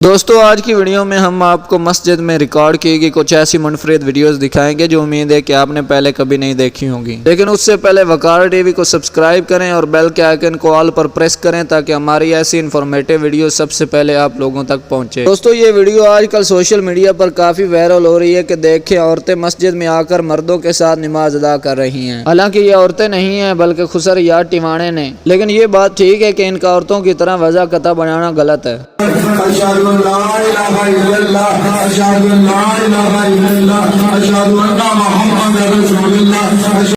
دوستو آج کی ویڈیو میں ہم آپ کو مسجد میں ریکارڈ کی گئی کچھ ایسی منفرد ویڈیوز دکھائیں گے جو امید ہے کہ آپ نے پہلے کبھی نہیں دیکھی ہوں گی، لیکن اس سے پہلے وقار ٹی وی کو سبسکرائب کریں اور بیل کے آئیکن کو آل پر پریس کریں تاکہ ہماری ایسی انفارمیٹو ویڈیو سب سے پہلے آپ لوگوں تک پہنچے۔ دوستو یہ ویڈیو آج کل سوشل میڈیا پر کافی وائرل ہو رہی ہے کہ دیکھیں عورتیں مسجد میں آ کر مردوں کے ساتھ نماز ادا کر رہی ہیں، حالانکہ یہ عورتیں نہیں ہیں بلکہ خسر یا ٹیوانے نے، لیکن یہ بات ٹھیک ہے کہ ان کا عورتوں کی طرح وضع قطع بنانا غلط ہے۔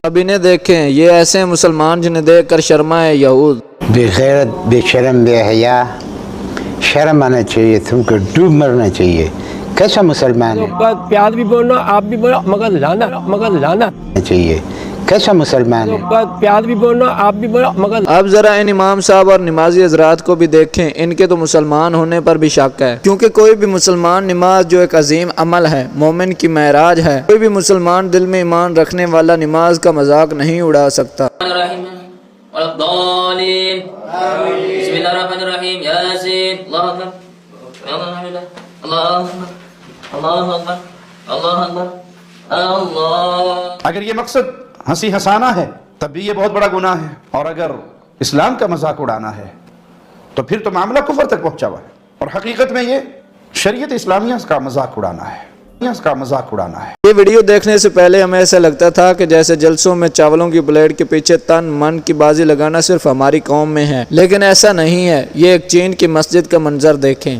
اب انہیں دیکھیں، یہ ایسے ہیں مسلمان جنہیں دیکھ کر شرمائے یہود۔ بے غیرت، بے شرم، بے حیا، شرم آنا چاہیے، تم کو ڈوب مرنا چاہیے۔ کیسا مسلمان ہے؟ پیار بھی بولنا، آپ بھی بولنا، مگر لانا چاہیے۔ کیسا مسلمان ہے؟ پیار بھی بولنا، آپ بھی بولنا، مگر اب ذرا ان امام صاحب اور نمازی حضرات کو بھی دیکھیں، ان کے تو مسلمان ہونے پر بھی شک ہے، کیونکہ کوئی بھی مسلمان نماز جو ایک عظیم عمل ہے، مومن کی معراج ہے، کوئی بھی مسلمان دل میں ایمان رکھنے والا نماز کا مذاق نہیں اڑا سکتا۔ بسم اللہ الرحمن الرحیم، یاسین، اللہ اکبر، اللہ اکبر، اللہ اکبر، اللہ۔ اگر یہ مقصد ہنسی ہنسانا ہے تب بھی یہ بہت بڑا گناہ ہے، اور اگر اسلام کا مذاق اڑانا ہے تو پھر تو معاملہ کفر تک پہنچا ہوا ہے، اور حقیقت میں یہ شریعت اسلامیہ کا مذاق اڑانا ہے، اس کا مذاق اڑانا ہے۔ یہ ویڈیو دیکھنے سے پہلے ہمیں ایسا لگتا تھا کہ جیسے جلسوں میں چاولوں کی پلیٹ کے پیچھے تن من کی بازی لگانا صرف ہماری قوم میں ہے، لیکن ایسا نہیں ہے۔ یہ ایک چین کی مسجد کا منظر دیکھیں۔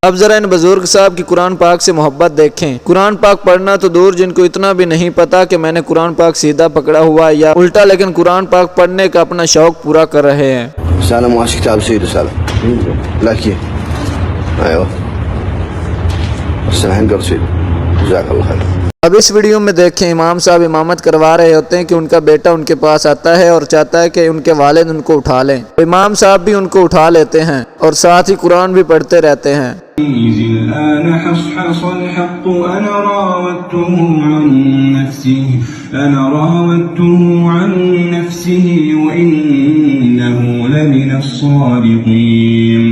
اب ذرا ان بزرگ صاحب کی قرآن پاک سے محبت دیکھیں۔ قرآن پاک پڑھنا تو دور، جن کو اتنا بھی نہیں پتا کہ میں نے قرآن پاک سیدھا پکڑا ہوا یا الٹا، لیکن قرآن پاک پڑھنے کا اپنا شوق پورا کر رہے ہیں۔ رسالة معاش كتاب سيد رسالة لكن ايوه بس الحين قرأ سيد جزاك الله خير۔ اب اس ویڈیو میں دیکھیں، امام صاحب امامت کروا رہے ہوتے ہیں کہ ان کا بیٹا ان کے پاس آتا ہے اور چاہتا ہے کہ ان کے والد ان کو اٹھا لیں، امام صاحب بھی ان کو اٹھا لیتے ہیں اور ساتھ ہی قرآن بھی پڑھتے رہتے ہیں۔ الآن حصحص الحق أنا راودته عن نفسه وإنه لمن الصادقين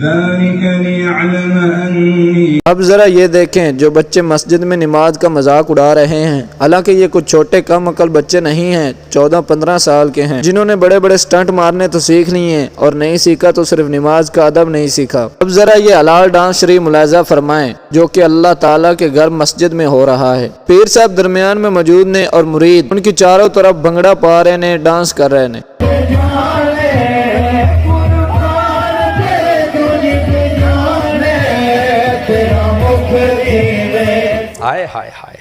ذلك ليعلم أني۔ اب ذرا یہ دیکھیں، جو بچے مسجد میں نماز کا مذاق اڑا رہے ہیں، حالانکہ یہ کچھ چھوٹے کم عقل بچے نہیں ہیں، 14-15 سال کے ہیں، جنہوں نے بڑے بڑے سٹنٹ مارنے تو سیکھ لیے ہیں، اور نہیں سیکھا تو صرف نماز کا ادب نہیں سیکھا۔ اب ذرا یہ حلال ڈانس شریف ملاحظہ فرمائیں جو کہ اللہ تعالیٰ کے گھر مسجد میں ہو رہا ہے۔ پیر صاحب درمیان میں موجود نے اور مرید ان کی چاروں طرف بھنگڑا پا رہے نے، ڈانس کر رہے نے۔ ہائے ہائے ہائے۔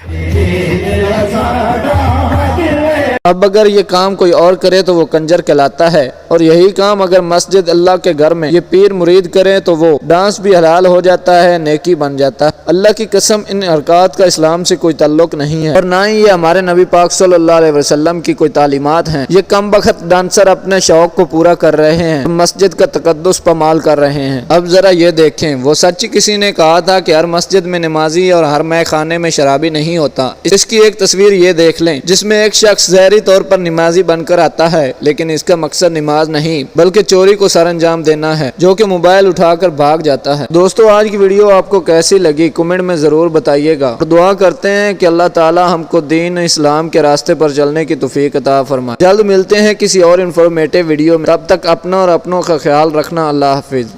اب اگر یہ کام کوئی اور کرے تو وہ کنجر کہلاتا ہے، اور یہی کام اگر مسجد اللہ کے گھر میں یہ پیر مرید کریں تو وہ ڈانس بھی حلال ہو جاتا ہے، نیکی بن جاتا ہے۔ اللہ کی قسم ان حرکات کا اسلام سے کوئی تعلق نہیں ہے، اور نہ ہی یہ ہمارے نبی پاک صلی اللہ علیہ وسلم کی کوئی تعلیمات ہیں۔ یہ کم بخت ڈانسر اپنے شوق کو پورا کر رہے ہیں، مسجد کا تقدس پامال کر رہے ہیں۔ اب ذرا یہ دیکھیں، وہ سچ کسی نے کہا تھا کہ ہر مسجد میں نمازی اور ہر مے خانے میں شرابی نہیں ہوتا۔ اس کی ایک تصویر یہ دیکھ لیں جس میں ایک شخص ظاہری طور پر نمازی بن کر آتا ہے، لیکن اس کا مقصد نماز نہیں بلکہ چوری کو سر انجام دینا ہے، جو کہ موبائل اٹھا کر بھاگ جاتا ہے۔ دوستو آج کی ویڈیو آپ کو کیسی لگی کمنٹ میں ضرور بتائیے گا، اور دعا کرتے ہیں کہ اللہ تعالی ہم کو دین اسلام کے راستے پر چلنے کی توفیق عطا فرمائے۔ جلد ملتے ہیں کسی اور انفارمیٹیو ویڈیو میں، تب تک اپنا اور اپنوں کا خیال رکھنا۔ اللہ حافظ۔